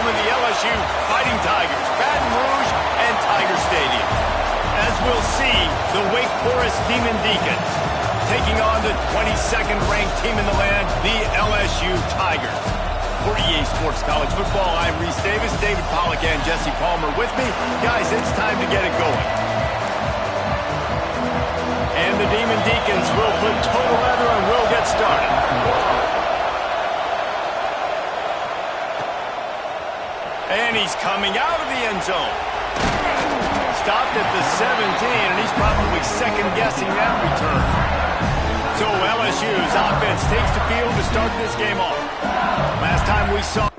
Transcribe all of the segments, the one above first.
home in the LSU Fighting Tigers, Baton Rouge, and Tiger Stadium. As we'll see, the Wake Forest Demon Deacons taking on the 22nd ranked team in the land, the LSU Tigers. For EA Sports College Football, I'm Reese Davis, David Pollack, and Jesse Palmer with me. Guys, it's time to get it going. And the Demon Deacons will put total leather and we'll get started. And he's coming out of the end zone. Stopped at the 17, and he's probably second-guessing that return. So LSU's offense takes the field to start this game off. Last time we saw...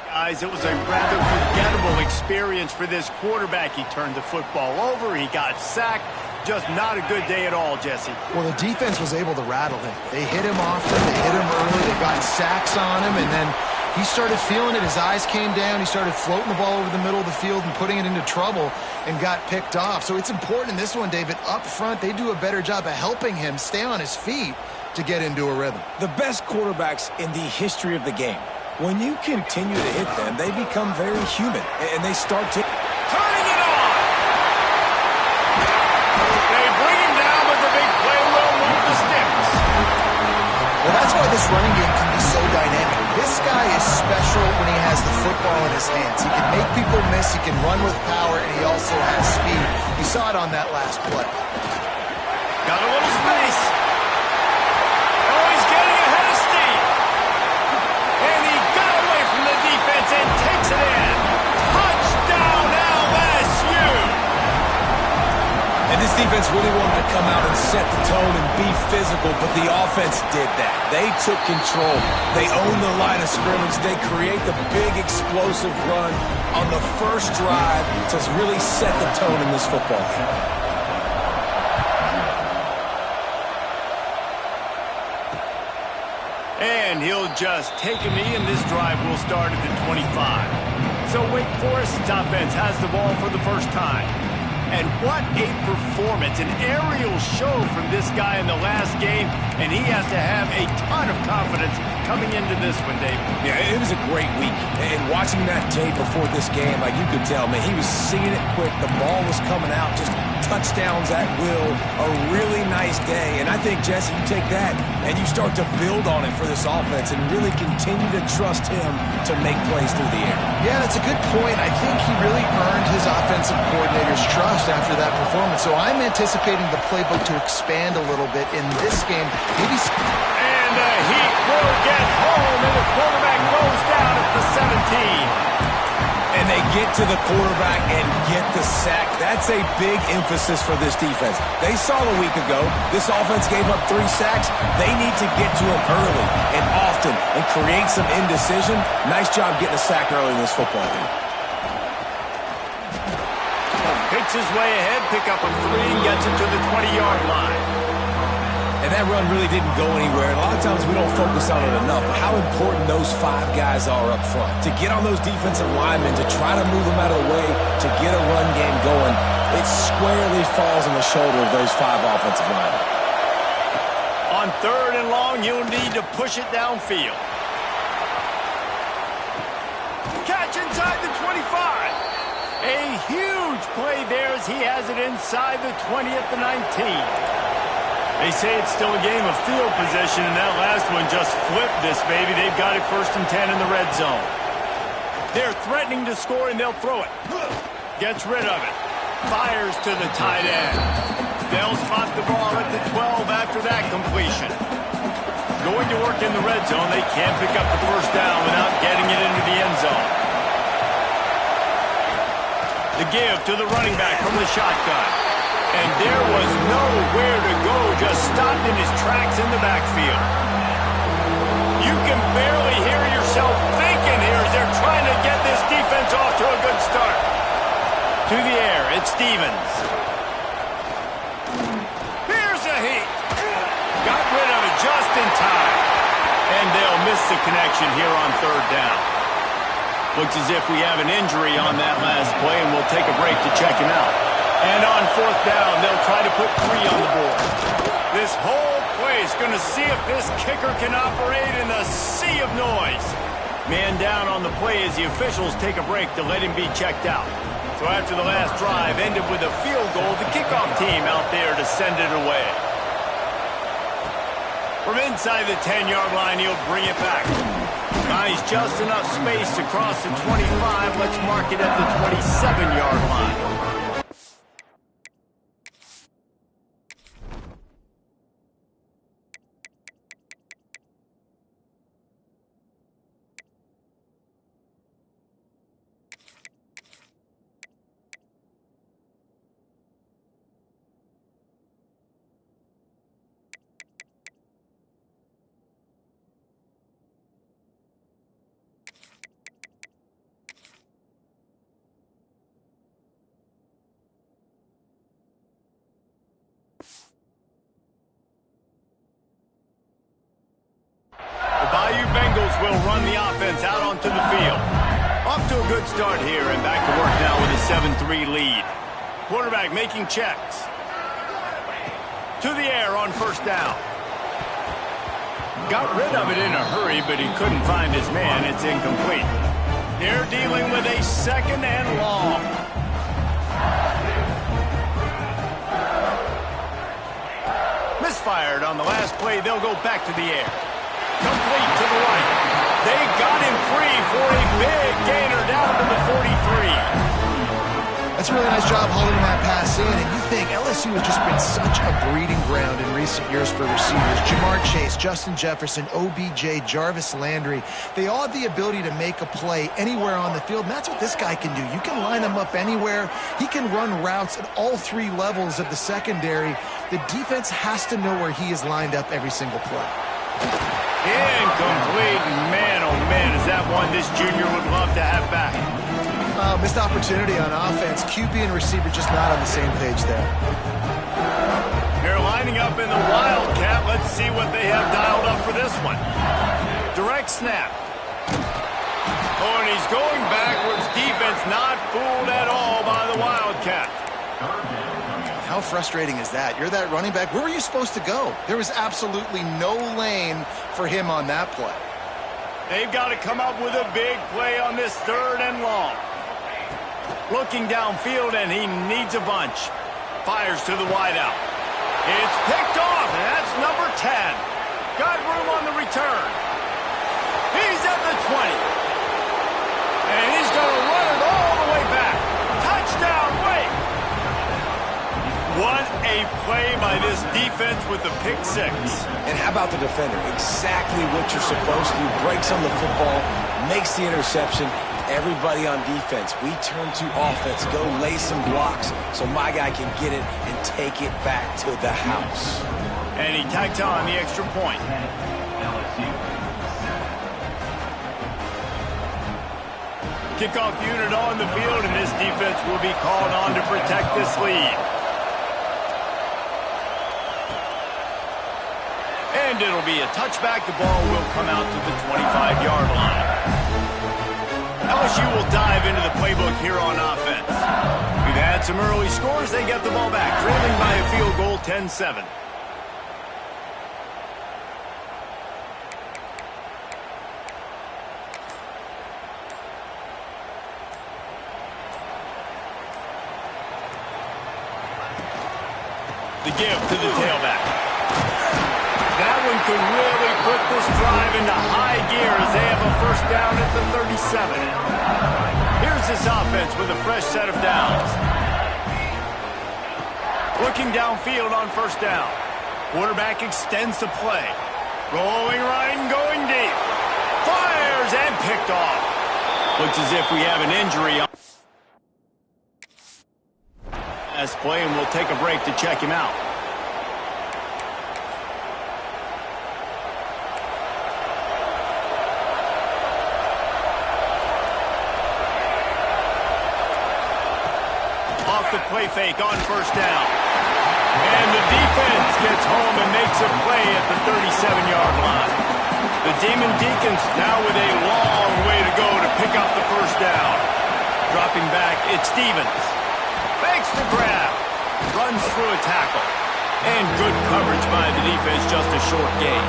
Guys, it was a rather forgettable experience for this quarterback. He turned the football over, he got sacked. Just not a good day at all, Jesse. Well, the defense was able to rattle him. They hit him often, they hit him early, they got sacks on him, and then he started feeling it. His eyes came down, he started floating the ball over the middle of the field and putting it into trouble and got picked off. So it's important in this one, David, up front, they do a better job of helping him stay on his feet to get into a rhythm. The best quarterbacks in the history of the game, when you continue to hit them, they become very human, and they start to... Turning it on! They bring him down, but the big play will move the sticks. Well, that's why this running game can be so dynamic. This guy is special when he has the football in his hands. He can make people miss, he can run with power, and he also has speed. You saw it on that last play. Got a little space. Oh, he's getting ahead of steam. And he got away from the defense and takes it in. Touchdown, LSU! And this defense really wanted to come out and set the tone and be physical, but the offense did that. They took control. They owned the line of scrimmage. They create the big explosive run on the first drive to really set the tone in this football game. And he'll just take a knee, and this drive will start at the 25. So Wake Forest's offense has the ball for the first time. And what a performance, an aerial show from this guy in the last game, and he has to have a ton of confidence coming into this one, David. Yeah, it was a great week, and watching that tape before this game, like you could tell, man, he was seeing it quick, the ball was coming out, just touchdowns at will, a really nice day, and I think, Jesse, you take that and you start to build on it for this offense and really continue to trust him to make plays through the air. Yeah, that's a good point. I think he really earned his offensive coordinator's trust after that performance. So I'm anticipating the playbook to expand a little bit in this game. Maybe. And the Heat will get home, and the quarterback goes down at the 17. And they get to the quarterback and get the sack. That's a big emphasis for this defense. They saw a week ago, this offense gave up 3 sacks. They need to get to him early and often and create some indecision. Nice job getting a sack early in this football game. Picks his way ahead, pick up a 3, gets it to the 20-yard line. And that run really didn't go anywhere. And a lot of times we don't focus on it enough. How important those 5 guys are up front. To get on those defensive linemen, to try to move them out of the way, to get a run game going, it squarely falls on the shoulder of those 5 offensive linemen. On 3rd and long, you'll need to push it downfield. Catch inside the 25. A huge play there as he has it inside the 20 at the 19. They say it's still a game of field position, and that last one just flipped this baby. They've got it 1st and 10 in the red zone. They're threatening to score, and they'll throw it. Gets rid of it. Fires to the tight end. They'll spot the ball at the 12 after that completion. Going to work in the red zone. They can't pick up the 1st down without getting it into the end zone. The give to the running back from the shotgun. And there was nowhere to go, just stopped in his tracks in the backfield. You can barely hear yourself thinking here as they're trying to get this defense off to a To the air, it's Stevens. Here's a heat. Got rid of it just in time. And they'll miss the connection here on third down. Looks as if we have an injury on that last play, and we'll take a break to check him out. And on fourth down, they'll try to put 3 on the board. This whole play is going to see if this kicker can operate in the sea of noise. Man down on the play as the officials take a break to let him be checked out. So after the last drive ended with a field goal, the kickoff team out there to send it away. From inside the 10-yard line, he'll bring it back. Buys just enough space to cross the 25. Let's mark it at the 27-yard line. Will run the offense out onto the field. Off to a good start here and back to work now with a 7-3 lead. Quarterback making checks. To the air on first down. Got rid of it in a hurry, but he couldn't find his man. It's incomplete. They're dealing with a 2nd and long. Misfired on the last play. They'll go back to the air. Complete to the right. They got him free for a big gainer down to the 43. That's a really nice job holding that pass in. And you think LSU has just been such a breeding ground in recent years for receivers. Jamar Chase, Justin Jefferson, OBJ, Jarvis Landry. They all have the ability to make a play anywhere on the field. And that's what this guy can do. You can line him up anywhere. He can run routes at all 3 levels of the secondary. The defense has to know where he is lined up every single play. Incomplete. Man, oh man, is that one this junior would love to have back. Missed opportunity on offense. QB and receiver just not on the same page there. They're lining up in the Wildcat. Let's see what they have dialed up for this one. Direct snap. Oh, and he's going backwards. Defense not fooled at all by the Wildcat. How frustrating is that? You're that running back. Where were you supposed to go? There was absolutely no lane for him on that play. They've got to come up with a big play on this 3rd and long. Looking downfield, and he needs a bunch. Fires to the wideout. It's picked off, and that's number 10. Got room on the return. He's at the 20. And he's going to run it all the way back. Touchdown, Wake! What a play by this defense with the pick 6. And how about the defender? Exactly what you're supposed to do. Breaks on the football, makes the interception. Everybody on defense, we turn to offense. Go lay some blocks so my guy can get it and take it back to the house. And he tacked on the extra point. Kickoff unit on the field, and this defense will be called on to protect this lead. And it'll be a touchback. The ball will come out to the 25-yard line. LSU will dive into the playbook here on offense. We've had some early scores. They get the ball back, trailing by a field goal, 10-7. The give to the tailback. That one could really put this drive into high gear as they have a first down at the 37. Here's this offense with a fresh set of downs. Looking downfield on first down. Quarterback extends the play. Rolling right and going deep. Fires and picked off. Looks as if we have an injury on last play, and we'll take a break to check him out. play fake on first down. And the defense gets home and makes a play at the 37-yard line. The Demon Deacons now with a long way to go to pick up the first down. Dropping back, it's Stevens. Fakes the grab. Runs through a tackle. And good coverage by the defense, just a short gain.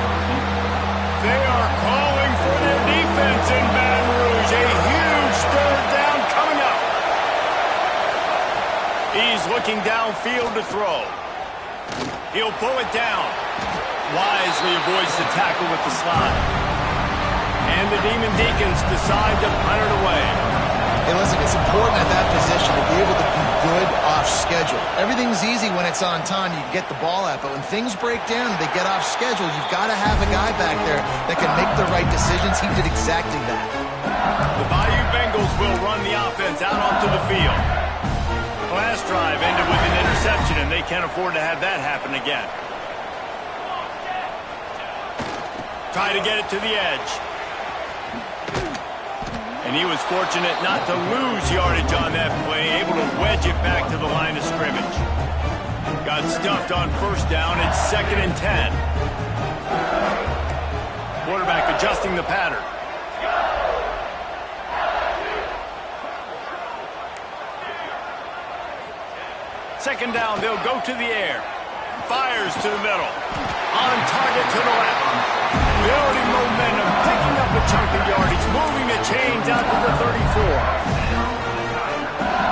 They are calling for their defense in Baton Rouge. A huge third down coming up. He's looking downfield to throw. He'll pull it down. Wisely avoids the tackle with the slide. And the Demon Deacons decide to punt it away. Hey, listen, it's important at that position to be able to be good off schedule. Everything's easy when it's on time. You can get the ball out. But when things break down and they get off schedule, you've got to have a guy back there that can make the right decisions. He did exactly that. The Bayou Bengals will run the offense out onto the field. Last drive ended with an interception, and they can't afford to have that happen again. Try to get it to the edge. And he was fortunate not to lose yardage on that play, able to wedge it back to the line of scrimmage. Got stuffed on first down. It's 2nd and 10. Quarterback adjusting the pattern. Second down, they'll go to the air. Fires to the middle. On target to the left. Building momentum, picking up a chunk of yardage, moving the chains out to the 34.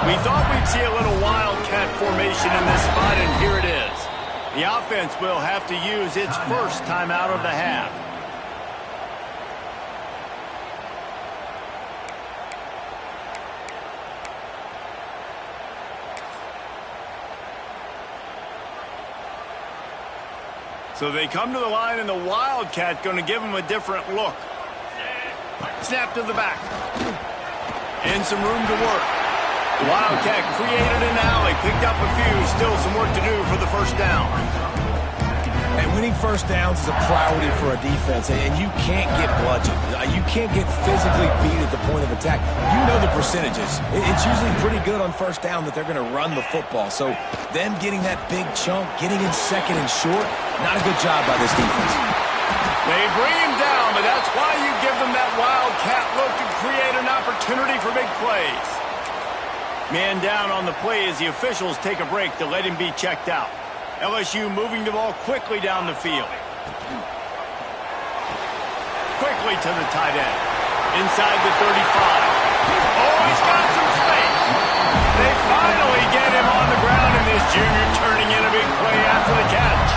We thought we'd see a little wildcat formation in this spot, and here it is. The offense will have to use its first time out of the half. So they come to the line, and the Wildcat going to give them a different look. Snap to the back. And some room to work. The Wildcat created an alley, picked up a few, still some work to do for the first down. And winning first downs is a priority for a defense, and you can't get bludgeoned. You can't get physically beat at the point of attack. You know the percentages. It's usually pretty good on first down that they're going to run the football. So them getting that big chunk, getting in second and short, not a good job by this defense. They bring him down, but that's why you give them that wildcat look to create an opportunity for big plays. Man down on the play as the officials take a break to let him be checked out. LSU moving the ball quickly down the field. Quickly to the tight end. Inside the 35. Oh, he's got some space. They finally get him on the ground, and this junior turning in a big play after the catch.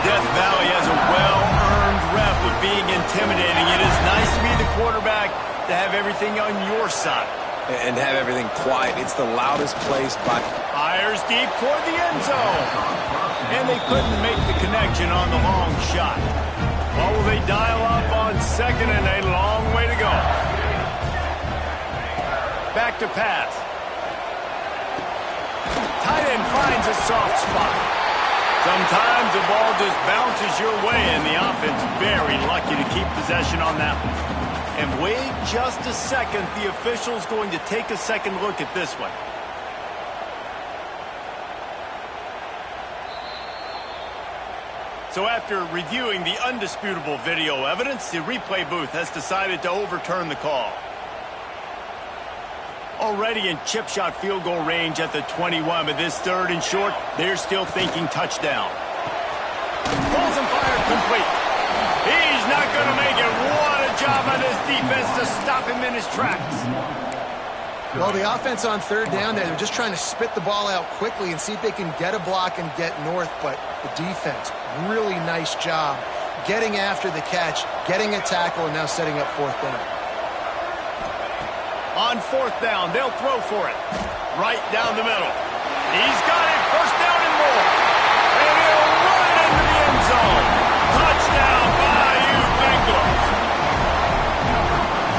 Death Valley has a well-earned rep of being intimidating. It is nice to be the quarterback to have everything on your side. And have everything quiet. It's the loudest place by... Fires deep toward the end zone. And they couldn't make the connection on the long shot. What will they dial up on second, and a long way to go. Back to pass. Tight end finds a soft spot. Sometimes the ball just bounces your way, and the offense very lucky to keep possession on that one. And wait just a second, the official's going to take a second look at this one. So after reviewing the undisputable video evidence, the replay booth has decided to overturn the call. Already in chip shot field goal range at the 21, but this third and short, they're still thinking touchdown. Balls and fire complete. He's not going to make it. What a job by this defense to stop him in his tracks. Well, the offense on third down there, they're just trying to spit the ball out quickly and see if they can get a block and get north, but the defense, really nice job getting after the catch, getting a tackle, and now setting up fourth down. On fourth down, they'll throw for it. Right down the middle. He's got it. First down and more. And he'll run it into the end zone. Touchdown, Bayou Bengals.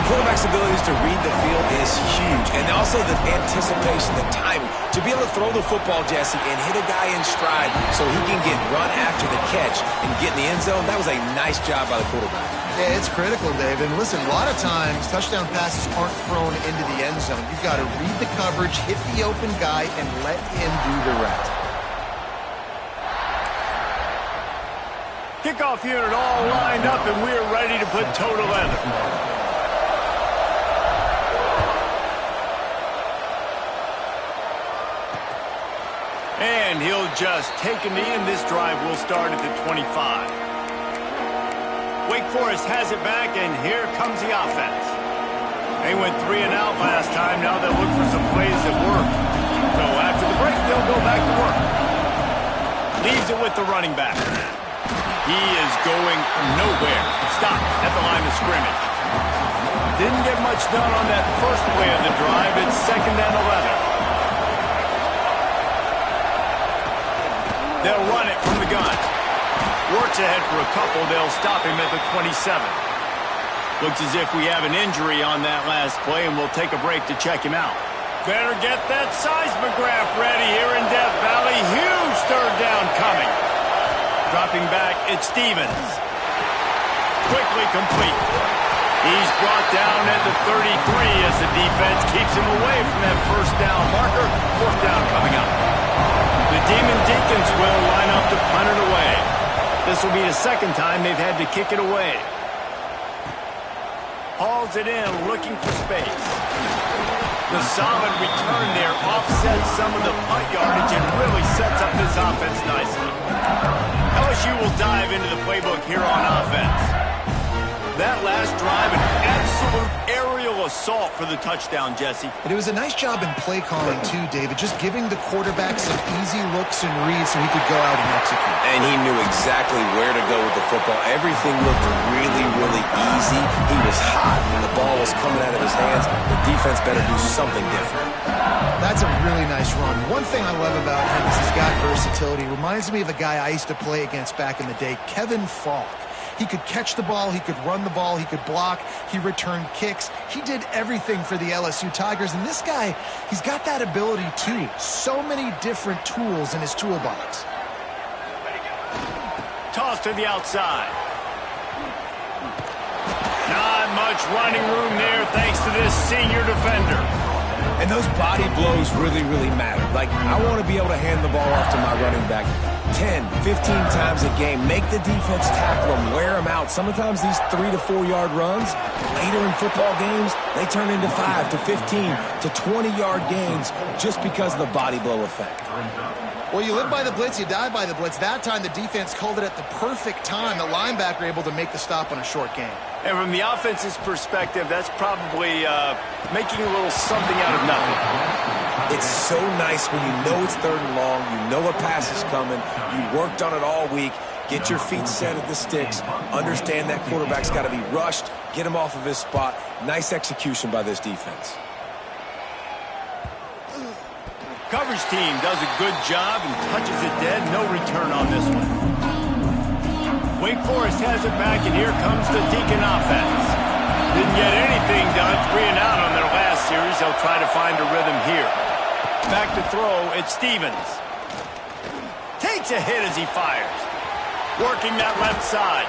Quarterback's abilities to read the field is huge. And also the anticipation, the timing. To be able to throw the football, Jesse, and hit a guy in stride so he can get run after the catch and get in the end zone, that was a nice job by the quarterback. Yeah, it's critical, Dave. And listen, a lot of times touchdown passes aren't thrown into the end zone. You've got to read the coverage, hit the open guy, and let him do the rest. Kickoff unit all lined up, and we're ready to put toe to leather. And he'll just take a knee, and this drive will start at the 25. Wake Forest has it back, and here comes the offense. They went 3 and out last time. Now they'll look for some plays that work. So after the break, they'll go back to work. Leaves it with the running back. He is going nowhere. Stop at the line of scrimmage. Didn't get much done on that first play of the drive. It's 2nd and 11. They'll run it from the gun. Works ahead for a couple. They'll stop him at the 27. Looks as if we have an injury on that last play, and we'll take a break to check him out. Better get that seismograph ready here in Death Valley. Huge 3rd down coming. Dropping back, it's Stevens. Quickly complete. He's brought down at the 33 as the defense keeps him away from that 1st down marker. 4th down coming up. The Demon Deacons will line up to punt it away. This will be the 2nd time they've had to kick it away. Hauls it in, looking for space. The solid return there offsets some of the punt yardage and really sets up this offense nicely. LSU will dive into the playbook here on offense. That last drive, an absolute aerial assault for the touchdown, Jesse. And it was a nice job in play calling, too, David, just giving the quarterback some easy looks and reads so he could go out and execute. And he knew exactly where to go with the football. Everything looked really, really easy. He was hot when the ball was coming out of his hands. The defense better do something different. That's a really nice run. One thing I love about him is he's got versatility. Reminds me of a guy I used to play against back in the day, Kevin Falk. He could catch the ball, he could run the ball, he could block, he returned kicks. He did everything for the LSU Tigers, and this guy, he's got that ability too. So many different tools in his toolbox. Toss to the outside. Not much running room there thanks to this senior defender. And those body blows really, really matter. Like, I want to be able to hand the ball off to my running back 10, 15 times a game. Make the defense tackle them, wear them out. Sometimes these 3 to 4 yard runs, later in football games, they turn into 5 to 15 to 20 yard gains just because of the body blow effect. Well, you live by the blitz, you die by the blitz. That time the defense called it at the perfect time. The linebacker able to make the stop on a short game. And from the offense's perspective, that's probably making a little something out of nothing. It's so nice when you know it's 3rd and long, you know a pass is coming, you worked on it all week, get your feet set at the sticks, understand that quarterback's got to be rushed, get him off of his spot. Nice execution by this defense. Coverage team does a good job and touches it dead. No return on this one. Wake Forest has it back, and here comes the Deacon offense. Didn't get anything done, 3 and out on their last series. They'll try to find a rhythm here. Back to throw, it's Stevens. Takes a hit as he fires. Working that left side.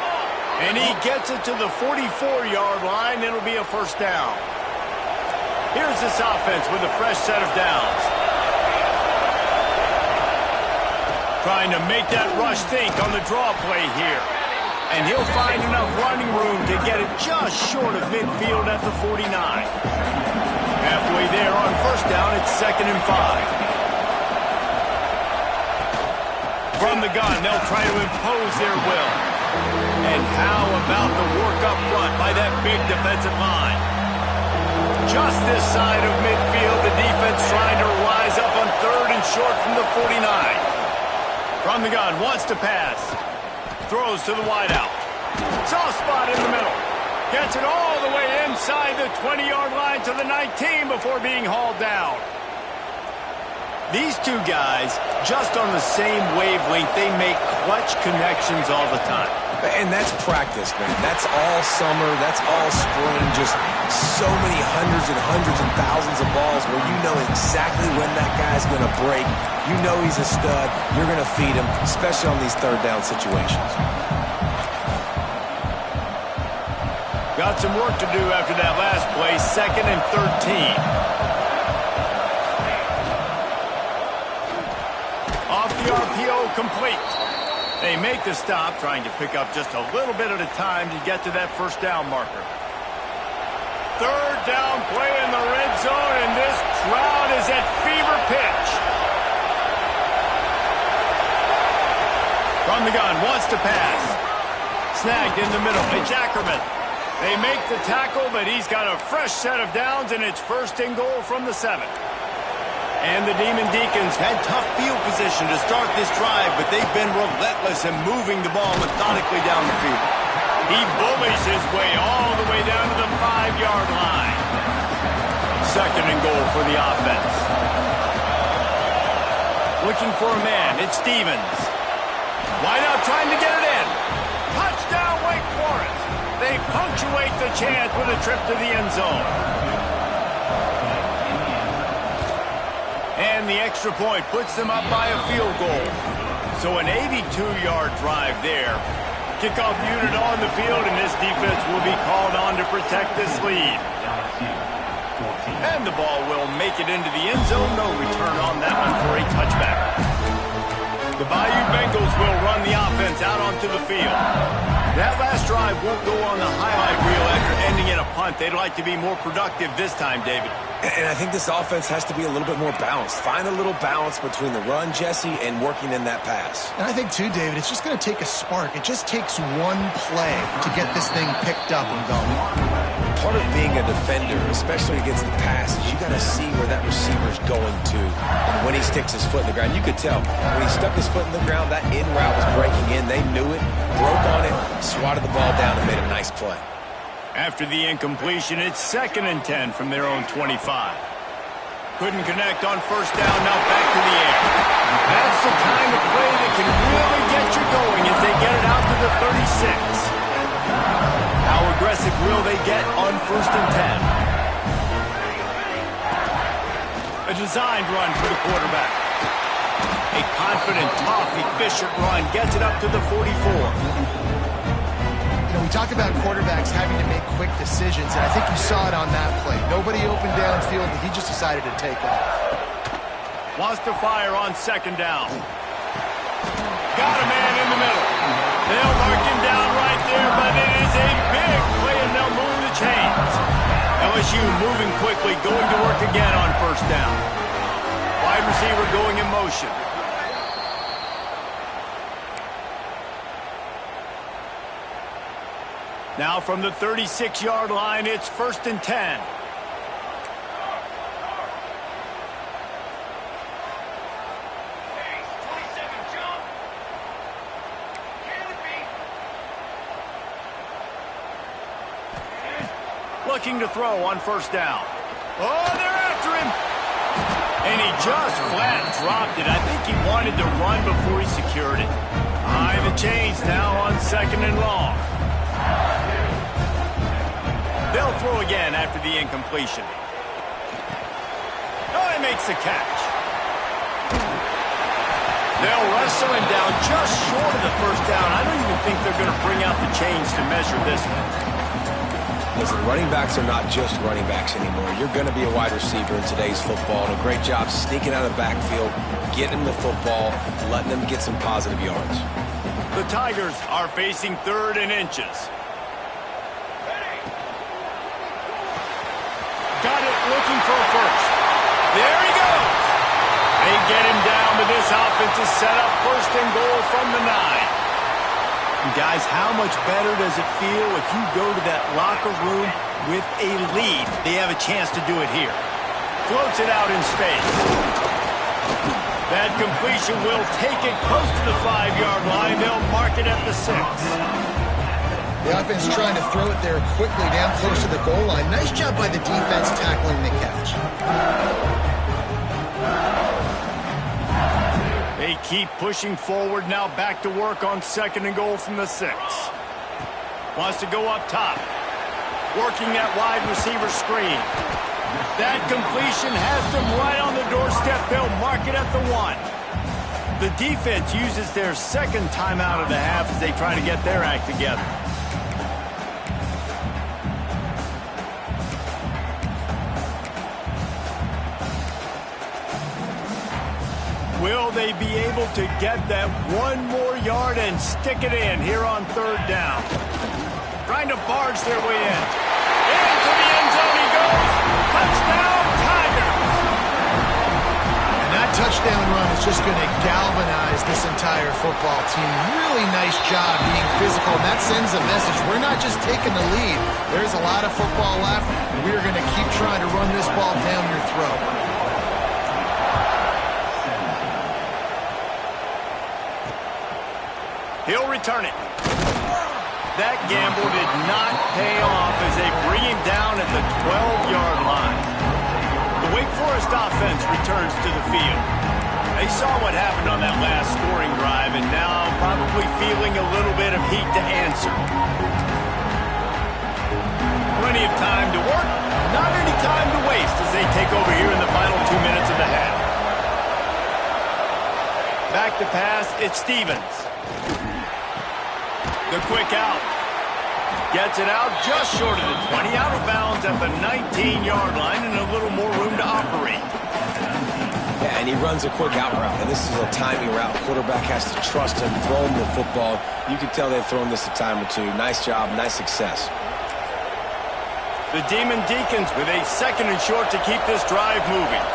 And he gets it to the 44-yard line. It'll be a 1st down. Here's this offense with a fresh set of downs. Trying to make that rush think on the draw play here. And he'll find enough running room to get it just short of midfield at the 49. Halfway there on 1st down, it's 2nd and 5. From the gun, they'll try to impose their will. And how about the work up front by that big defensive line? Just this side of midfield, the defense trying to rise up on 3rd and short from the 49. From the gun, wants to pass. Throws to the wideout. Soft spot in the middle. Gets it all the way inside the 20-yard line to the 19 before being hauled down. These two guys, just on the same wavelength, they make clutch connections all the time. And that's practice, man. That's all summer. That's all spring. Just so many hundreds and thousands of balls where you know exactly when that guy's going to break. You know he's a stud. You're going to feed him, especially on these third down situations. Got some work to do after that last play. 2nd and 13. Off the RPO, complete. They make the stop, trying to pick up just a little bit at a time to get to that first down marker. 3rd down play in the red zone, and this crowd is at fever pitch. From the gun, wants to pass. Snagged in the middle. It's Ackerman. They make the tackle, but he's got a fresh set of downs, and it's 1st and goal from the 7. And the Demon Deacons had tough field position to start this drive, but they've been relentless in moving the ball methodically down the field. He bullies his way all the way down to the 5-yard line. 2nd and goal for the offense. Looking for a man. It's Stevens. Wide out trying to get it in. Touchdown, Wake Forest. They punctuate the chance with a trip to the end zone. And the extra point puts them up by a field goal. So an 82-yard drive there. Kickoff unit on the field, and this defense will be called on to protect this lead. And the ball will make it into the end zone. No return on that one for a touchback. The Bayou Bengals will run the offense out onto the field. That last drive won't go on the highlight reel after ending in a punt. They'd like to be more productive this time, David. And I think this offense has to be a little bit more balanced. Find a little balance between the run, Jesse, and working in that pass. And I think, too, David, it's just going to take a spark. It just takes one play to get this thing picked up and going. Part of being a defender, especially against the pass, is you got to see where that receiver's going to. And when he sticks his foot in the ground, you could tell. When he stuck his foot in the ground, that in route was breaking in. They knew it, broke on it, swatted the ball down, and made a nice play. After the incompletion, it's 2nd and 10 from their own 25. Couldn't connect on 1st down, now back to the air. That's the kind of play that can really get you going as they get it out to the 36. How aggressive will they get on 1st and 10? A designed run for the quarterback. A confident, tough, efficient run gets it up to the 44. We talk about quarterbacks having to make quick decisions, and I think you saw it on that play. Nobody opened downfield, and he just decided to take off. Wants to fire on 2nd down. Got a man in the middle. They'll mark him down right there, but it is a big play, and they'll move the chains. LSU moving quickly, going to work again on 1st down. Wide receiver going in motion. Now from the 36-yard line, it's 1st and 10. Looking to throw on 1st down. Oh, they're after him. And he just flat dropped it. I think he wanted to run before he secured it. Behind the chains now on 2nd and long. They'll throw again after the incompletion. Oh, he makes the catch. They'll wrestle him down just short of the 1st down. I don't even think they're going to bring out the chains to measure this one. Listen, running backs are not just running backs anymore. You're going to be a wide receiver in today's football, and a great job sneaking out of the backfield, getting them the football, letting them get some positive yards. The Tigers are facing 3rd and inches. Got it, looking for a first. There he goes. They get him down, but this offense is set up 1st and goal from the 9. And guys, how much better does it feel if you go to that locker room with a lead? They have a chance to do it here. Floats it out in space. That completion will take it close to the 5-yard line. They'll mark it at the 6. The offense trying to throw it there quickly down close to the goal line. Nice job by the defense tackling the catch. They keep pushing forward now, back to work on 2nd and goal from the 6. Wants to go up top. Working that wide receiver screen. That completion has them right on the doorstep. They'll mark it at the 1. The defense uses their 2nd timeout of the half as they try to get their act together. Will they be able to get that 1 more yard and stick it in here on 3rd down? Trying to barge their way in. Into the end zone he goes. Touchdown, Tigers! And that touchdown run is just going to galvanize this entire football team. Really nice job being physical, and that sends a message. We're not just taking the lead. There's a lot of football left, and we are going to keep trying to run this ball down your throat. He'll return it. That gamble did not pay off as they bring him down at the 12-yard line. The Wake Forest offense returns to the field. They saw what happened on that last scoring drive and now probably feeling a little bit of heat to answer. Plenty of time to work, not any time to waste as they take over here in the final 2 minutes of the half. Back to pass, it's Stevens. The quick out. Gets it out just short of the 20. Out of bounds at the 19-yard line and a little more room to operate. Yeah, and he runs a quick out route. And this is a timing route. Quarterback has to trust him, throw him the football. You can tell they've thrown this a time or two. Nice job, nice success. The Demon Deacons with a 2nd and short to keep this drive moving.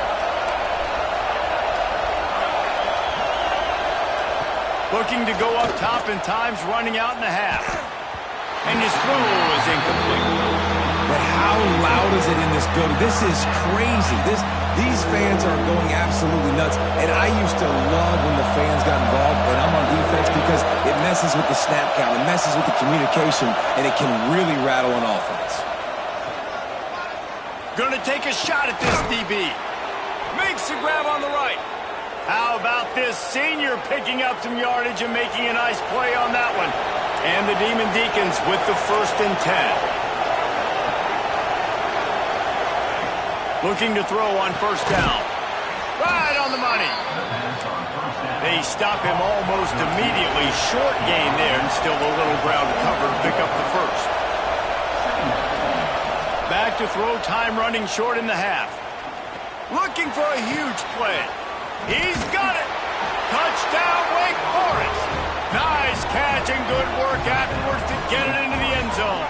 Looking to go up top, and time's running out in the half. And his throw is incomplete. But how loud is it in this building? This is crazy. These fans are going absolutely nuts. And I used to love when the fans got involved when I'm on defense because it messes with the snap count, it messes with the communication, and it can really rattle an offense. Gonna take a shot at this DB. Makes the grab on the right. How about this senior picking up some yardage and making a nice play on that one? And the Demon Deacons with the 1st and 10. Looking to throw on 1st down. Right on the money. They stop him almost immediately. Short gain there and still a little ground to cover to pick up the 1st. Back to throw, time running short in the half. Looking for a huge play. He's got it! Touchdown, Wake Forest! Nice catch and good work afterwards to get it into the end zone.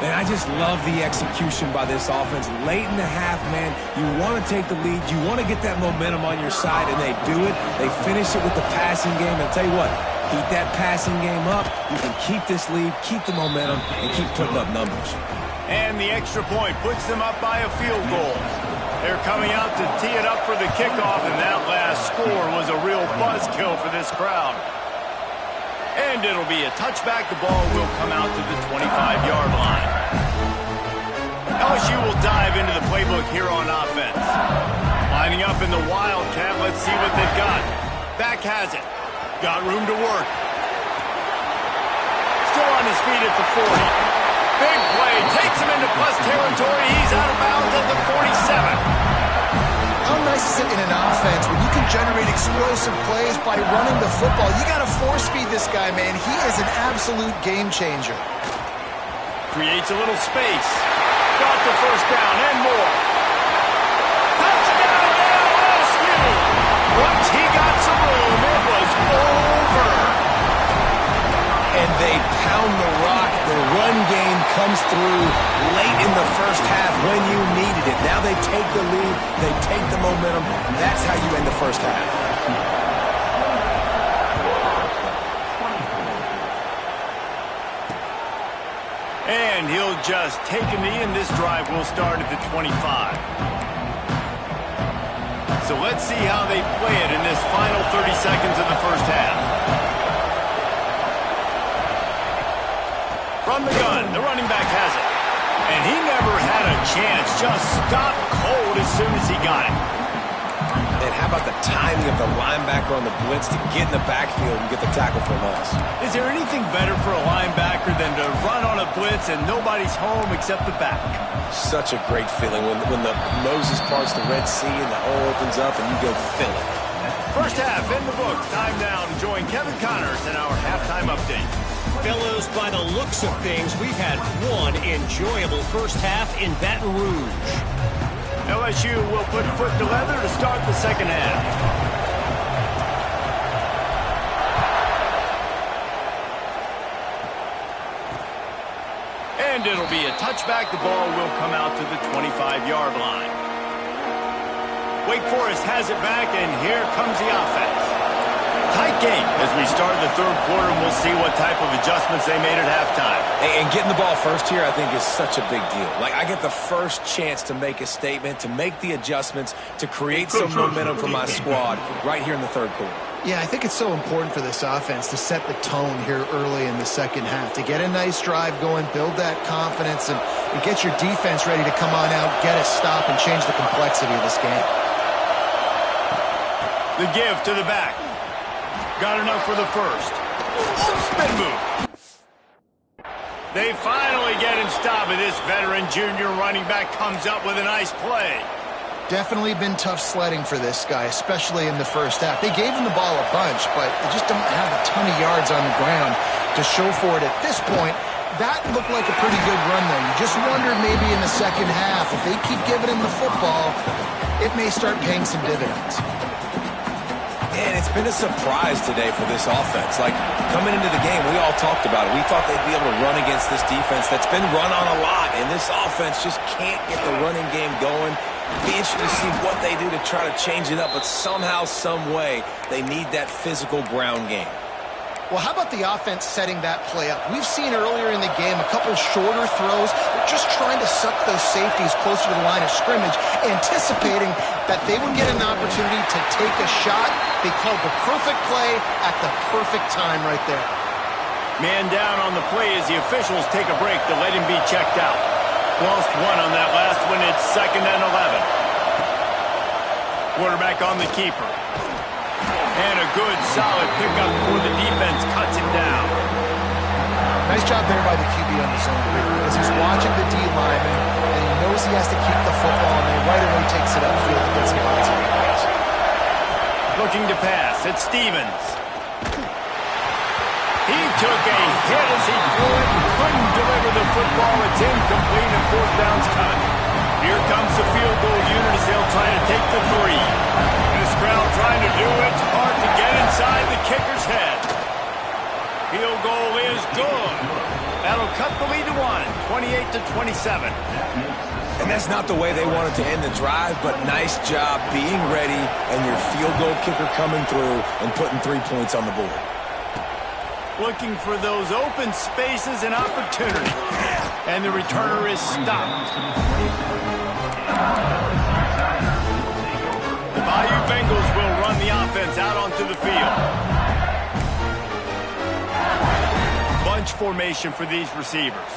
Man, I just love the execution by this offense. Late in the half, man, you want to take the lead. You want to get that momentum on your side, and they do it. They finish it with the passing game. And I'll tell you what, keep that passing game up. You can keep this lead, keep the momentum, and keep putting up numbers. And the extra point puts them up by a field goal. They're coming out to tee it up for the kickoff, and that last score was a real buzzkill for this crowd. And it'll be a touchback. The ball will come out to the 25-yard line. LSU will dive into the playbook here on offense. Lining up in the Wildcat, let's see what they've got. Back has it. Got room to work. Still on his feet at the 40. Big play, takes him into plus territory. He's out of bounds at the 47. How nice is it in an offense when you can generate explosive plays by running the football? You got to force feed this guy, man. He is an absolute game changer. Creates a little space. Got the 1st down and more. Touchdown LSU! Once he got some room, it was over. And they pound the rock. The run game comes through late in the 1st half when you needed it. Now they take the lead, they take the momentum. That's how you end the 1st half. And he'll just take a knee, and this drive will start at the 25. So let's see how they play it in this final 30 seconds of the 1st half. From the gun, the running back has it. And he never had a chance. Just stopped cold as soon as he got it. And how how about the timing of the linebacker on the blitz to get in the backfield and get the tackle for loss? Is there anything better for a linebacker than to run on a blitz and nobody's home except the back? Such a great feeling when the Moses parts the Red Sea and the hole opens up and you go fill it. First half in the books. Time now to join Kevin Connors in our halftime update. Fellows, by the looks of things, we've had one enjoyable first half in Baton Rouge. LSU will put foot to leather to start the second half. And it'll be a touchback. The ball will come out to the 25-yard line. Wake Forest has it back, and here comes the offense. Tight game as we start the third quarter, and we'll see what type of adjustments they made at halftime. And getting the ball first here, I think, is such a big deal. Like, I get the first chance to make a statement, to make the adjustments, to create some momentum for my squad right here in the third quarter. Yeah, I think it's so important for this offense to set the tone here early in the second half, to get a nice drive going, build that confidence, and get your defense ready to come on out, get a stop, and change the complexity of this game. The give to the back. Got enough for the first. Spin move. They finally get him stopped, and this veteran junior running back comes up with a nice play. Definitely been tough sledding for this guy, especially in the first half. They gave him the ball a bunch, but they just don't have a ton of yards on the ground to show for it at this point. That looked like a pretty good run, though. You just wondered maybe in the second half, if they keep giving him the football, it may start paying some dividends. And it's been a surprise today for this offense. Like, coming into the game, we all talked about it. We thought they'd be able to run against this defense that's been run on a lot, and this offense just can't get the running game going. Be interested to see what they do to try to change it up, but somehow, some way, they need that physical ground game. Well, how about the offense setting that play up? We've seen earlier in the game a couple shorter throws. They're just trying to suck those safeties closer to the line of scrimmage, anticipating that they would get an opportunity to take a shot. They called the perfect play at the perfect time right there. Man down on the play as the officials take a break to let him be checked out. Lost one on that last one. It's 2nd and 11. Quarterback on the keeper. And a good, solid pickup before the defense cuts him down. Nice job there by the QB on the zone read, because he's watching the D lineman, and he knows he has to keep the football, and then right away takes it upfield to get some positive yards. Looking to pass. It's Stevens. He took a hit as he threw it and couldn't deliver the football. It's incomplete, and fourth down's coming. Here comes the field goal unit as they'll try to take the three. This crowd trying to do its part to get inside the kicker's head. Field goal is good. That'll cut the lead to 28-27. And that's not the way they wanted to end the drive, but nice job being ready and your field goal kicker coming through and putting 3 points on the board. Looking for those open spaces and opportunity. And the returner is stopped. The Bayou Bengals will run the offense out onto the field. Bunch formation for these receivers.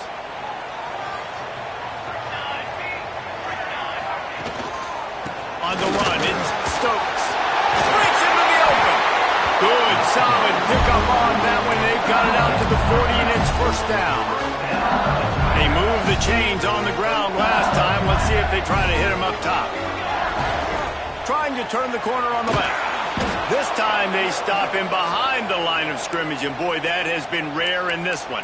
On the run, it's Stokes. Breaks into the open. Good, solid pickup on that one. They've got it out to the 40, and it's first down. They moved the chains on the ground last time. Let's see if they try to hit him up top. Trying to turn the corner on the left. This time they stop him behind the line of scrimmage, and boy, that has been rare in this one.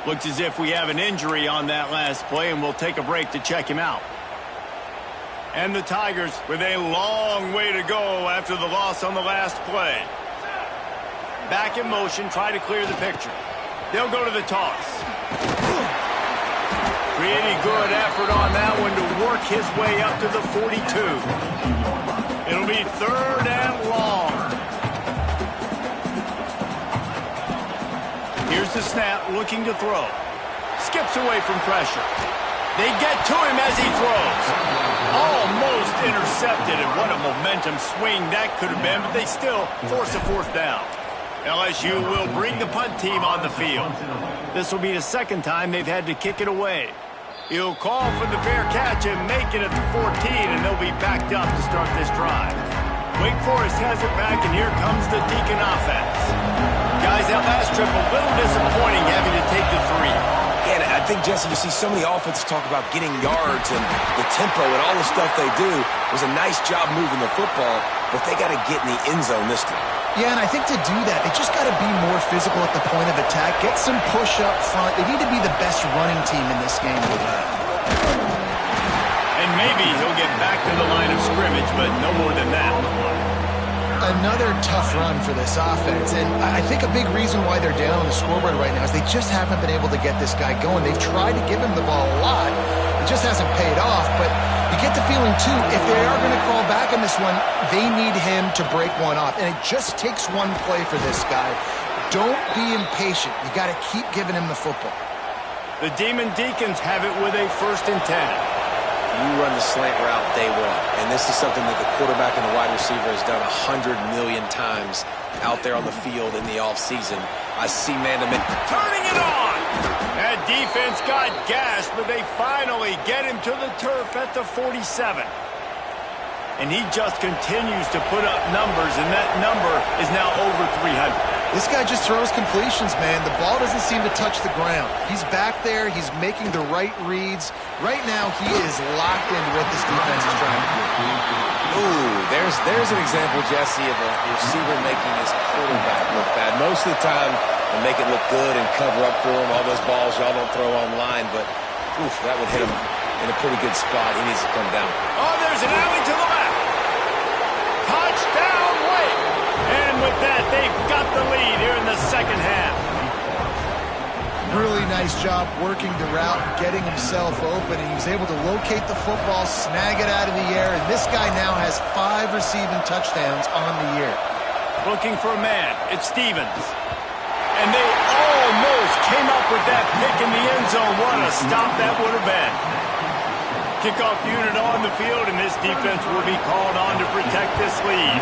Looks as if we have an injury on that last play, and we'll take a break to check him out. And the Tigers with a long way to go after the loss on the last play. Back in motion, try to clear the picture. They'll go to the toss. Pretty good effort on that one to work his way up to the 42. It'll be 3rd and long. Here's the snap, looking to throw. Skips away from pressure. They get to him as he throws. Almost intercepted, and what a momentum swing that could have been, but they still force a 4th down. LSU will bring the punt team on the field. This will be the 2nd time they've had to kick it away. He'll call for the fair catch and make it at the 14, and they'll be backed up to start this drive. Wake Forest has it back, and here comes the Deacon offense. Guys, that last trip, a little disappointing having to take the 3. Yeah, and I think, Jesse, you see so many offenses talk about getting yards and the tempo and all the stuff they do. It was a nice job moving the football, but they got to get in the end zone this time. Yeah, and I think to do that, they just got to be more physical at the point of attack, get some push up front. They need to be the best running team in this game. And maybe he'll get back to the line of scrimmage, but no more than that. Another tough run for this offense, and I think a big reason why they're down on the scoreboard right now is they just haven't been able to get this guy going. They've tried to give him the ball a lot. It just hasn't paid off, but you get the feeling, too, if they are going to crawl back in this one, they need him to break one off, and it just takes one play for this guy. Don't be impatient. You got to keep giving him the football. The Demon Deacons have it with a 1st and 10. You run the slant route day one, and this is something that the quarterback and the wide receiver has done 100 million times out there on the field in the offseason. I see man-to-man. Turning it on! That defense got gashed, but they finally get him to the turf at the 47. And he just continues to put up numbers, and that number is now over 300. This guy just throws completions, man. The ball doesn't seem to touch the ground. He's back there. He's making the right reads. Right now, he is locked into what this defense is trying to do. Ooh, there's an example, Jesse, of a receiver making his quarterback look bad. Most of the time, they make it look good and cover up for him. All those balls y'all don't throw online, but oof, that would hit him in a pretty good spot. He needs to come down. Oh, there's an alley to the left. Touchdown, Wake. And with that, they've got the lead here in the second half. Really nice job working the route, getting himself open, and he was able to locate the football, snag it out of the air, and this guy now has 5 receiving touchdowns on the year. Looking for a man. It's Stevens. And they almost came up with that pick in the end zone. What a stop that would have been. Kickoff unit on the field, and this defense will be called on to protect this lead.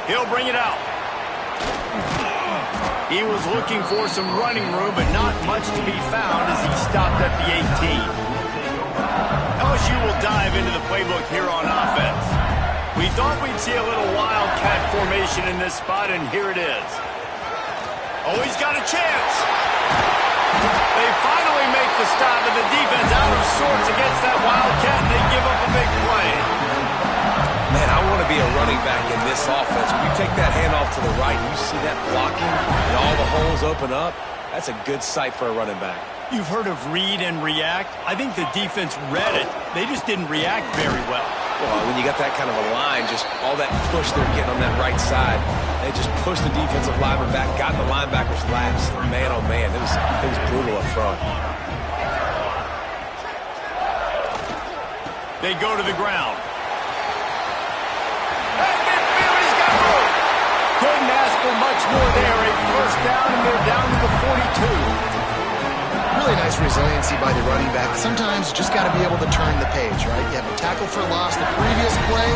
He'll bring it out. He was looking for some running room, but not much to be found as he stopped at the 18. LSU will dive into the playbook here on offense. We thought we'd see a little wildcat formation in this spot, and here it is. Oh, he's got a chance. They finally make the stop, and the defense out of sorts against that wildcat, and they give up a big play. Man, I want to be a running back in this offense. When you take that handoff to the right and you see that blocking and all the holes open up, that's a good sight for a running back. You've heard of read and react. I think the defense read it. They just didn't react very well. Well, when you got that kind of a line, just all that push they're getting on that right side, they just pushed the defensive lineman back, got in the linebacker's laps. Man, oh man, it was brutal up front. They go to the ground. He's got room. Couldn't ask for much more there. A first down, and they're down to the 42. Really nice resiliency by the running back. Sometimes you just got to be able to turn the page, right? You have a tackle for loss the previous play,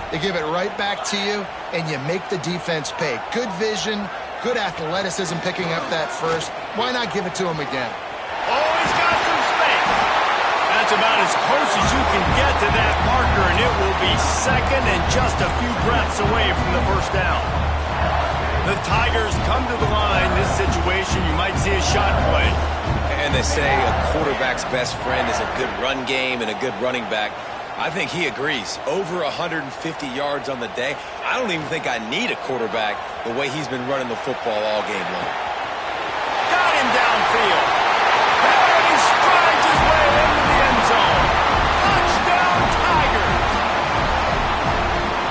they give it right back to you, and you make the defense pay. Good vision, good athleticism picking up that first. Why not give it to him again? Oh, he's got some space. That's about as close as you can get to that marker, and it will be second and just a few breaths away from the first down. The Tigers come to the line. This situation, you might see a shot play. And they say a quarterback's best friend is a good run game and a good running back. I think he agrees. Over 150 yards on the day. I don't even think I need a quarterback the way he's been running the football all game long. Got him downfield. And he strides his way into the end zone. Touchdown, Tigers.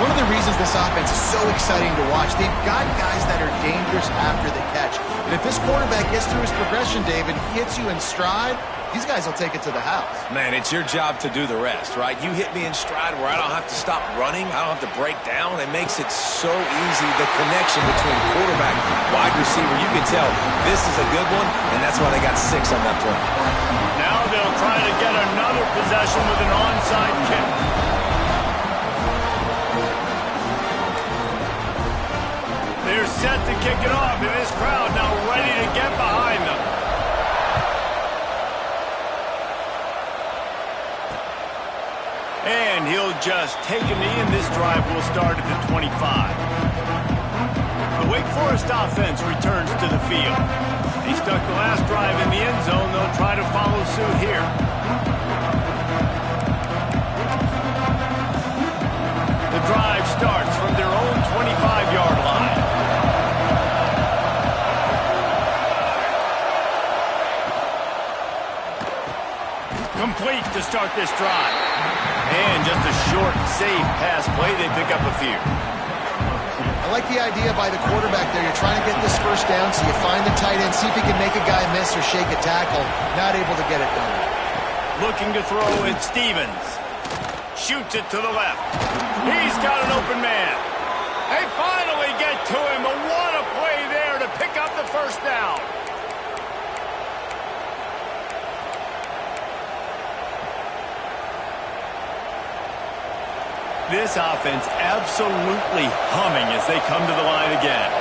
One of the reasons this offense is so exciting to watch, they've got guys that are dangerous after the catch. And if this quarterback gets through his progression, David, hits you in stride, these guys will take it to the house. Man, it's your job to do the rest, right? You hit me in stride where I don't have to stop running. I don't have to break down. It makes it so easy, the connection between quarterback, wide receiver. You can tell this is a good one, and that's why they got 6 on that play. Now they'll try to get another possession with an onside kick. They're set to kick it off, and this crowd now ready to get behind them. And just take a knee, and this drive will start at the 25. The Wake Forest offense returns to the field. They stuck the last drive in the end zone. They'll try to follow suit here. The drive starts from their own 25-yard line. Complete to start this drive. And just a short, safe pass play. They pick up a few. I like the idea by the quarterback there. You're trying to get this first down, so you find the tight end, see if he can make a guy miss or shake a tackle. Not able to get it done. Looking to throw it, Stevens. Shoots it to the left. He's got an open man. They finally get to him. But what a play there to pick up the first down. This offense absolutely humming as they come to the line again.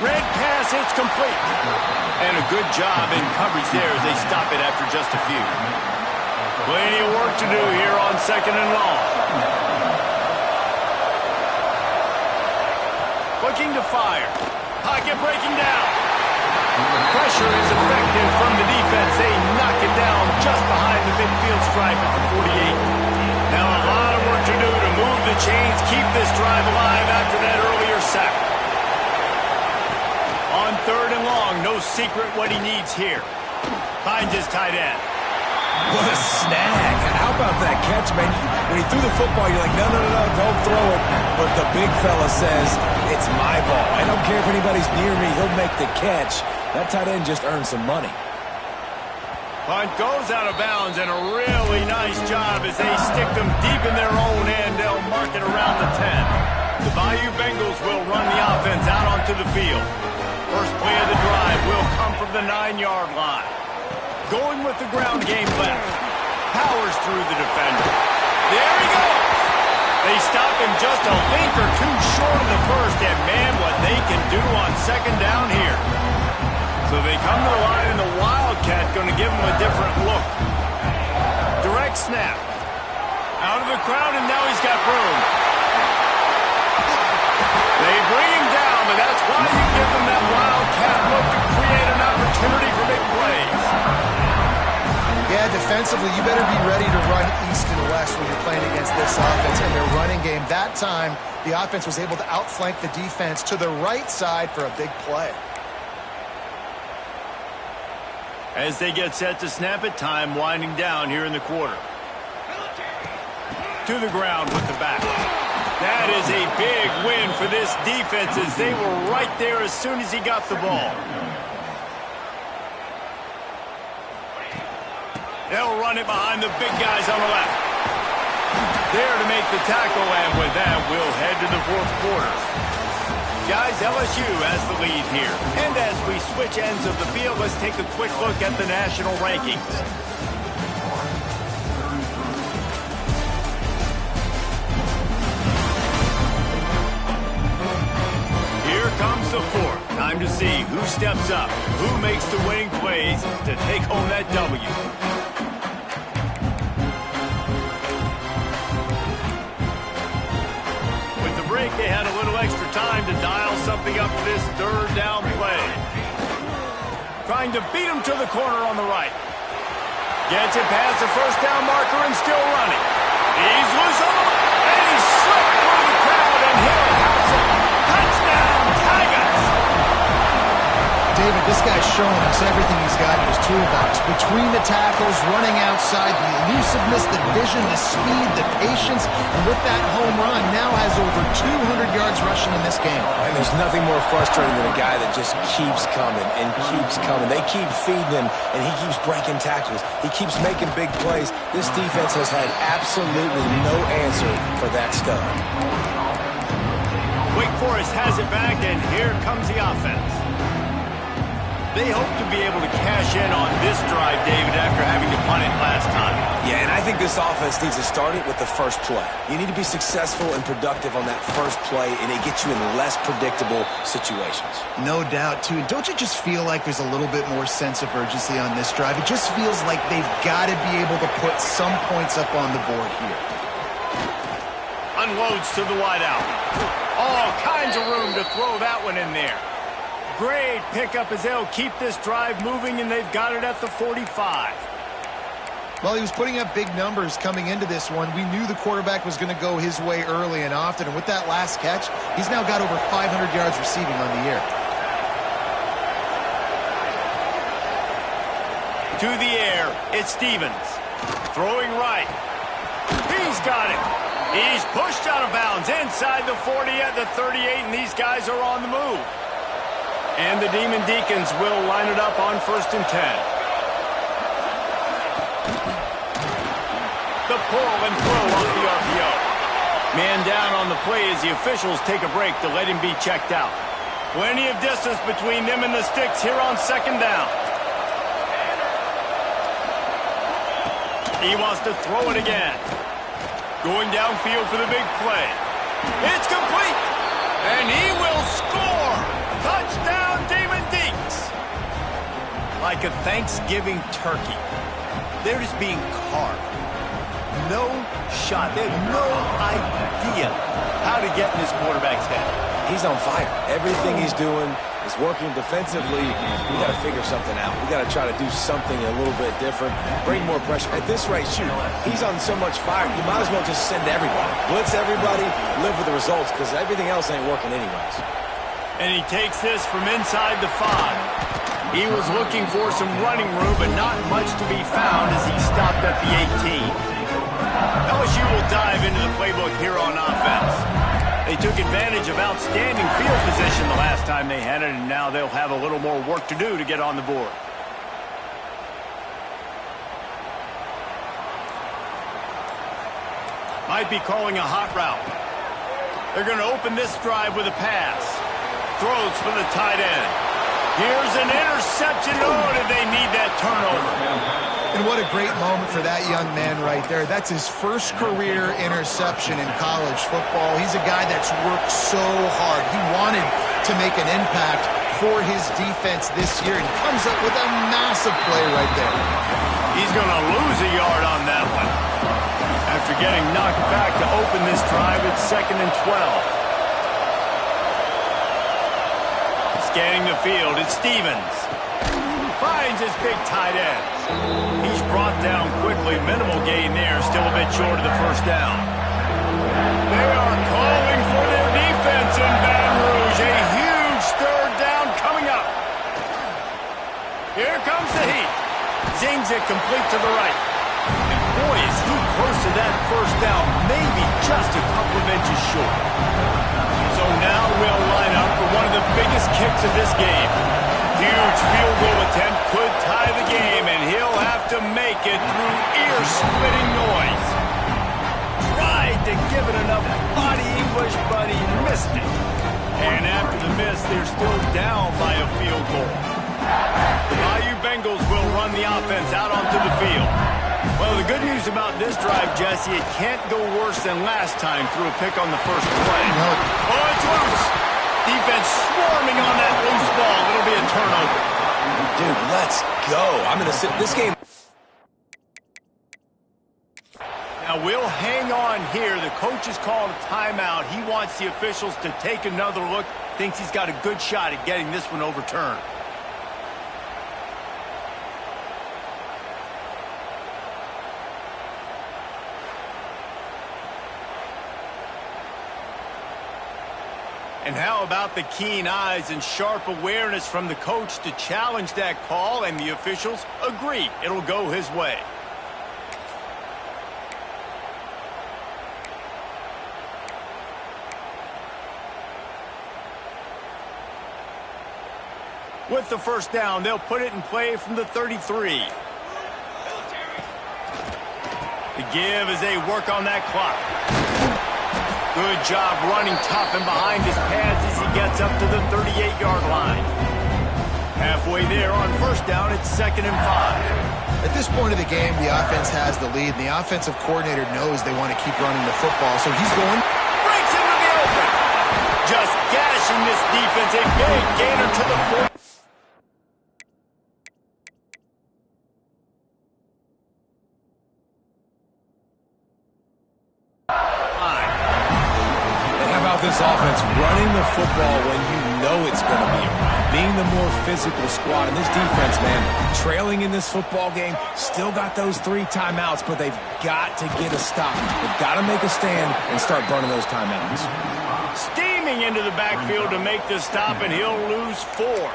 Red pass, it's complete. And a good job in coverage there as they stop it after just a few. Plenty of work to do here on 2nd and long. Looking to fire. Pocket breaking down. Pressure is effective from the defense. They knock it down just behind the midfield stripe at the 48. Now a lot of work to do to move the chains, keep this drive alive after that earlier sack. On 3rd and long, no secret what he needs here. Finds his tight end. What a snag. How about that catch, man? When he threw the football, you're like, no, don't throw it. But the big fella says, it's my ball. I don't care if anybody's near me. He'll make the catch. That tight end just earned some money. Punt goes out of bounds, and a really nice job as they stick them deep in their own end. They'll mark it around the 10. The Bayou Bengals will run the offense out onto the field. First play of the drive will come from the 9-yard line. Going with the ground game left. Powers through the defender. There he goes. They stop him just a link or two short of the first, and man, what they can do on 2nd down here. So they come to the line, and the Wildcat going to give him a different look. Direct snap. Out of the crowd, and now he's got room. They bring him down, but that's why you give them that Wildcat look to create an opportunity for big plays. Yeah, defensively, you better be ready to run east and west when you're playing against this offense and their running game. That time, the offense was able to outflank the defense to the right side for a big play. As they get set to snap it, time winding down here in the quarter. To the ground with the back. That is a big win for this defense as they were right there as soon as he got the ball. They'll run it behind the big guys on the left. There to make the tackle, and with that, we'll head to the 4th quarter. Guys, LSU has the lead here. And as we switch ends of the field, let's take a quick look at the national rankings. Here comes the 4th. Time to see who steps up, who makes the winning plays to take home that W. They had a little extra time to dial something up for this 3rd down play. Trying to beat him to the corner on the right. Gets it past the 1st down marker and still running. He's loose on the left, and he slipped through the crowd, and he'll house it. Touchdown, Tigers! David, this guy's showing us everything he's got in his toolbox. Between the tackles, running outside, the elusiveness, the vision, the speed, the patience, and with that home run, now has over 200 yards rushing in this game. And there's nothing more frustrating than a guy that just keeps coming and keeps coming. They keep feeding him, and he keeps breaking tackles. He keeps making big plays. This defense has had absolutely no answer for that stud. Wake Forest has it back, and here comes the offense. They hope to be able to cash in on this drive, David, after having to punt it last time. Yeah, and I think this offense needs to start it with the first play. You need to be successful and productive on that first play, and it gets you in less predictable situations. No doubt, too. Don't you just feel like there's a little bit more sense of urgency on this drive? It just feels like they've got to be able to put some points up on the board here. Unloads to the wideout. All kinds of room to throw that one in there. Great pickup as they'll keep this drive moving, and they've got it at the 45. Well, he was putting up big numbers coming into this one. We knew the quarterback was going to go his way early and often, and with that last catch, he's now got over 500 yards receiving on the year. To the air, it's Stevens. Throwing right. He's got it. He's pushed out of bounds inside the 40 at the 38, and these guys are on the move. And the Demon Deacons will line it up on 1st and 10. The pull and throw off the RPO. Man down on the play as the officials take a break to let him be checked out. Plenty of distance between them and the sticks here on 2nd down. He wants to throw it again. Going downfield for the big play. It's complete. And he will score. Touchdown, Demon Deeks. Like a Thanksgiving turkey. They're just being carved. No shot. They have no idea how to get in this quarterback's head. He's on fire. Everything he's doing is working defensively. We got to figure something out. We got to try to do something a little bit different, bring more pressure. At this rate, shoot, he's on so much fire, you might as well just send everybody. Blitz everybody, live with the results, because everything else ain't working anyways. And he takes this from inside the 5. He was looking for some running room, but not much to be found as he stopped at the 18. LSU will dive into the playbook here on offense. They took advantage of outstanding field position the last time they had it, and now they'll have a little more work to do to get on the board. Might be calling a hot route. They're going to open this drive with a pass. Throws for the tight end. Here's an interception. Oh, did they need that turnover? And what a great moment for that young man right there. That's his first career interception in college football. He's a guy that's worked so hard. He wanted to make an impact for his defense this year, and comes up with a massive play right there. He's going to lose a yard on that one. After getting knocked back to open this drive, it's 2nd and 12. Scanning the field, it's Stevens. Finds his big tight end. He's brought down quickly. Minimal gain there. Still a bit short of the 1st down. They are calling for their defense in Baton Rouge. A huge 3rd down coming up. Here comes the heat. Zings it complete to the right. And boy, is he close to that 1st down. Maybe just a couple of inches short. So now we'll line up for one of the biggest kicks of this game. Huge field goal attempt could tie the game, and he'll have to make it through ear-splitting noise. Tried to give it enough body English, but he missed it. And after the miss, they're still down by a field goal. The Bayou Bengals will run the offense out onto the field. Well, the good news about this drive, Jesse, it can't go worse than last time through a pick on the first play. Nope. Oh, it's loose. Defense swarming on that loose ball. It'll be a turnover. Dude, let's go. I'm going to sit this game. Now, we'll hang on here. The coach has called a timeout. He wants the officials to take another look. Thinks he's got a good shot at getting this one overturned. And how about the keen eyes and sharp awareness from the coach to challenge that call, and the officials agree it'll go his way. With the 1st down, they'll put it in play from the 33. The give as they work on that clock. Good job running tough and behind his pads as he gets up to the 38-yard line. Halfway there on first down, it's 2nd and 5. At this point of the game, the offense has the lead, and the offensive coordinator knows they want to keep running the football, so he's going. Breaks into the open. Just gashing this defense. A big gainer to the 40. This offense running the football when you know it's going to be around, being the more physical squad. And this defense, man, trailing in this football game, still got those 3 timeouts, but they've got to get a stop. They've got to make a stand and start burning those timeouts. Steaming into the backfield to make the stop, and he'll lose 4.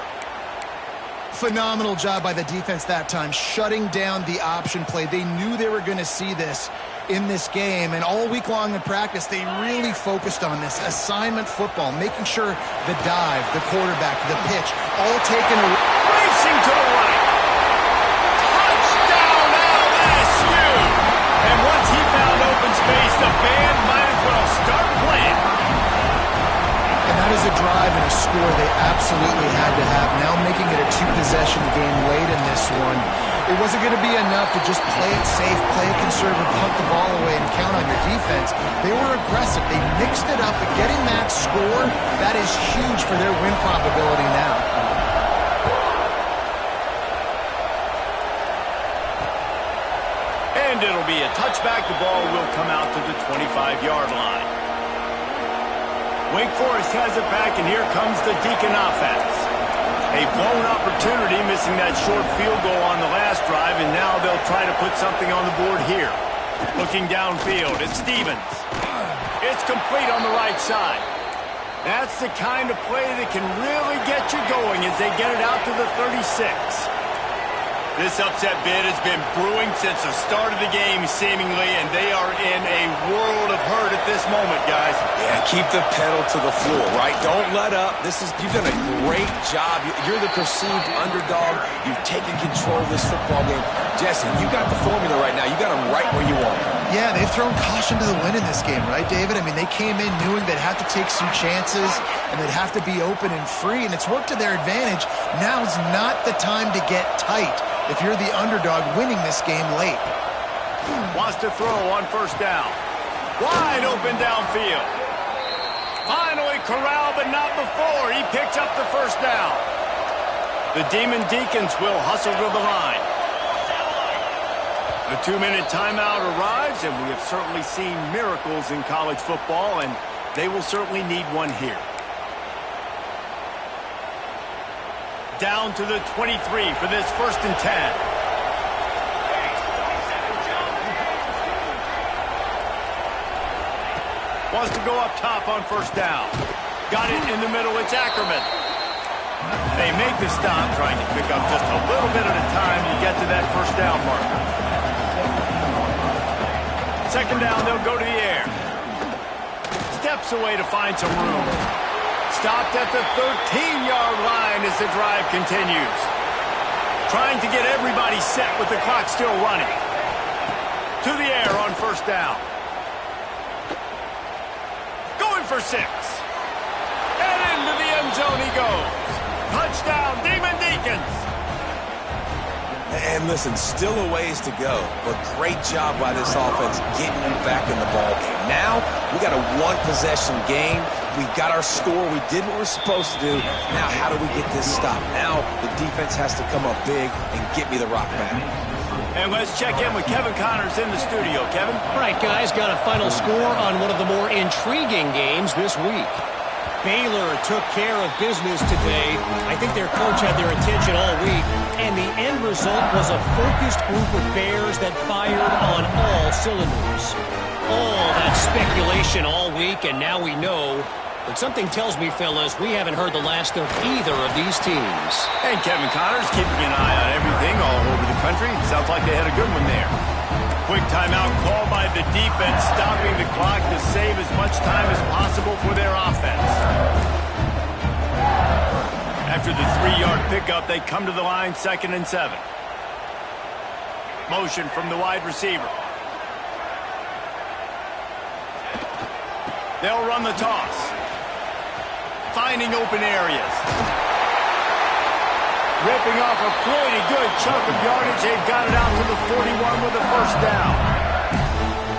Phenomenal job by the defense that time, shutting down the option play. They knew they were going to see this in this game, and all week long in practice, they really focused on this assignment football, making sure the dive, the quarterback, the pitch, all taken away. Racing to the right. Touchdown, LSU! And once he found open space, the band might as well start playing. And that is a drive and a score they absolutely had to have. Now making it a 2-possession game late in this one. It wasn't going to be enough to just play it safe, play it conservative, punt the ball away, and count on your defense. They were aggressive. They mixed it up, but getting that score, that is huge for their win probability now. And it'll be a touchback. The ball will come out to the 25-yard line. Wake Forest has it back, and here comes the Deacon offense. A blown opportunity, missing that short field goal on the last drive, and now they'll try to put something on the board here. Looking downfield, it's Stevens. It's complete on the right side. That's the kind of play that can really get you going as they get it out to the 36. This upset bid has been brewing since the start of the game, seemingly, and they are in a world of hurt at this moment, guys. Yeah, keep the pedal to the floor, right? Don't let up. You've done a great job. You're the perceived underdog. You've taken control of this football game. Jesse, you got the formula right now. You got them right where you want them. Yeah, they've thrown caution to the wind in this game, right, David? I mean, they came in knowing they'd have to take some chances, and they'd have to be open and free, and it's worked to their advantage. Now's not the time to get tight if you're the underdog winning this game late. Wants to throw on first down. Wide open downfield. Finally corralled, but not before. He picks up the first down. The Demon Deacons will hustle to the line. A 2-minute timeout arrives, and we have certainly seen miracles in college football, and they will certainly need one here. Down to the 23 for this 1st and 10. Wants to go up top on first down. Got it in the middle. It's Ackerman. They make the stop, trying to pick up just a little bit at a time to get to that first down marker. 2nd down, they'll go to the air. Steps away to find some room. Stopped at the 13-yard line as the drive continues. Trying to get everybody set with the clock still running. To the air on first down. Going for 6. And into the end zone he goes. Touchdown, Demon Deacons. And listen, still a ways to go, but great job by this offense getting you back in the ball game. Now, we got a 1-possession game. We got our score. We did what we're supposed to do. Now, how do we get this stop? Now, the defense has to come up big and get me the rock back. And let's check in with Kevin Connors in the studio. Kevin? All right, guys, got a final score on one of the more intriguing games this week. Baylor took care of business today. I think their coach had their attention all week, and the end result was a focused group of Bears that fired on all cylinders. All that speculation all week, and now we know. But something tells me, fellas, we haven't heard the last of either of these teams. And Kevin Connors keeping an eye on everything all over the country. Sounds like they had a good one there. Quick timeout called by the defense, stopping the clock to save as much time as possible for their offense. After the 3-yard pickup, they come to the line 2nd and 7. Motion from the wide receiver. They'll run the toss. Finding open areas. Ripping off a pretty good chunk of yardage. They've got it out to the 41 with a first down.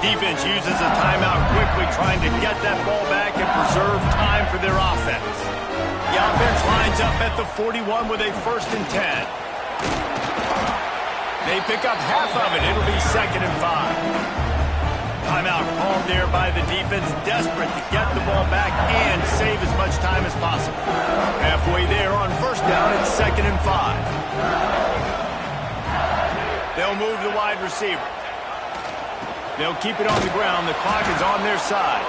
Defense uses a timeout quickly, trying to get that ball back and preserve time for their offense. The offense lines up at the 41 with a 1st and 10. They pick up half of it. It'll be 2nd and 5. Timeout called there by the defense, desperate to get the ball back and save as much time as possible. Halfway there on 1st down, it's 2nd and 5. They'll move the wide receiver. They'll keep it on the ground. The clock is on their side.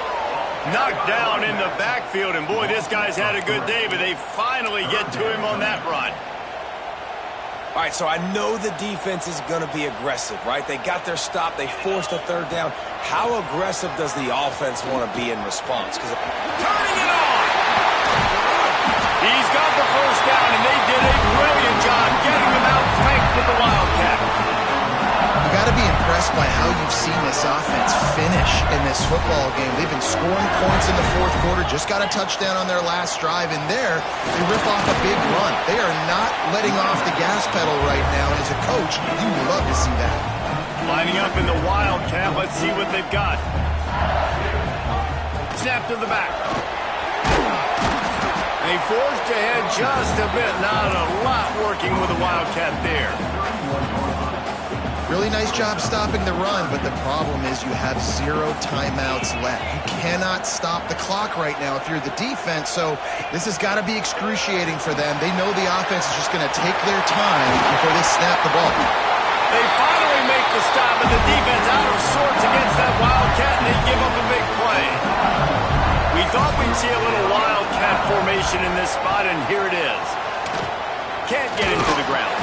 Knocked down in the backfield, and boy, this guy's had a good day, but they finally get to him on that run. All right, so I know the defense is going to be aggressive, right? They got their stop. They forced a 3rd down. How aggressive does the offense want to be in response? Turning it on! He's got the 1st down, and they did a brilliant job getting them out flanked with the Wildcat. You got to be impressed by how you've seen this offense finish in this football game. They've been scoring points in the 4th quarter, just got a touchdown on their last drive, and there they rip off a big run. They are not letting off the gas pedal right now, and as a coach, you would love to see that. Lining up in the Wildcat, let's see what they've got. Snap to the back. They forged ahead just a bit, not a lot working with the Wildcat there. Really nice job stopping the run, but the problem is you have 0 timeouts left. You cannot stop the clock right now if you're the defense, so this has got to be excruciating for them. They know the offense is just going to take their time before they snap the ball. They finally make the stop, and the defense out of sorts against that Wildcat, and they give up a big play. We thought we'd see a little Wildcat formation in this spot, and here it is. Can't get into the ground.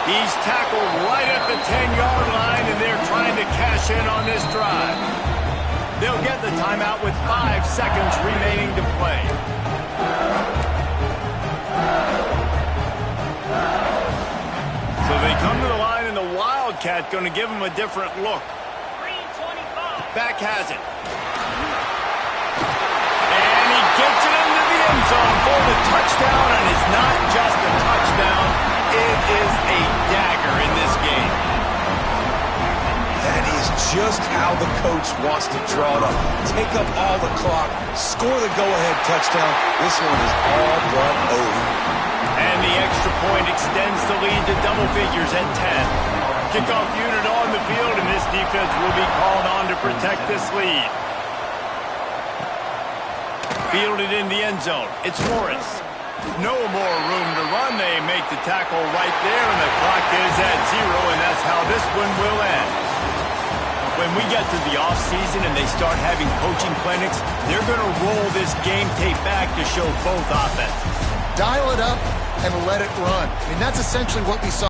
He's tackled right at the 10-yard line, and they're trying to cash in on this drive. They'll get the timeout with 5 seconds remaining to play. So they come to the line, and the Wildcat going to give them a different look. Back has it. And he gets it into the end zone for the touchdown, and it's not just a touchdown. It is a dagger in this game. That is just how the coach wants to draw it up. Take up all the clock, score the go-ahead touchdown. This one is all but over. And the extra point extends the lead to double figures at 10. Kickoff unit on the field, and this defense will be called on to protect this lead. Fielded in the end zone. It's Morris. No more room to run. They make the tackle right there, and the clock is at 0, and that's how this one will end. When we get to the offseason and they start having coaching clinics, they're going to roll this game tape back to show both offenses. Dial it up and let it run. I mean, that's essentially what we saw.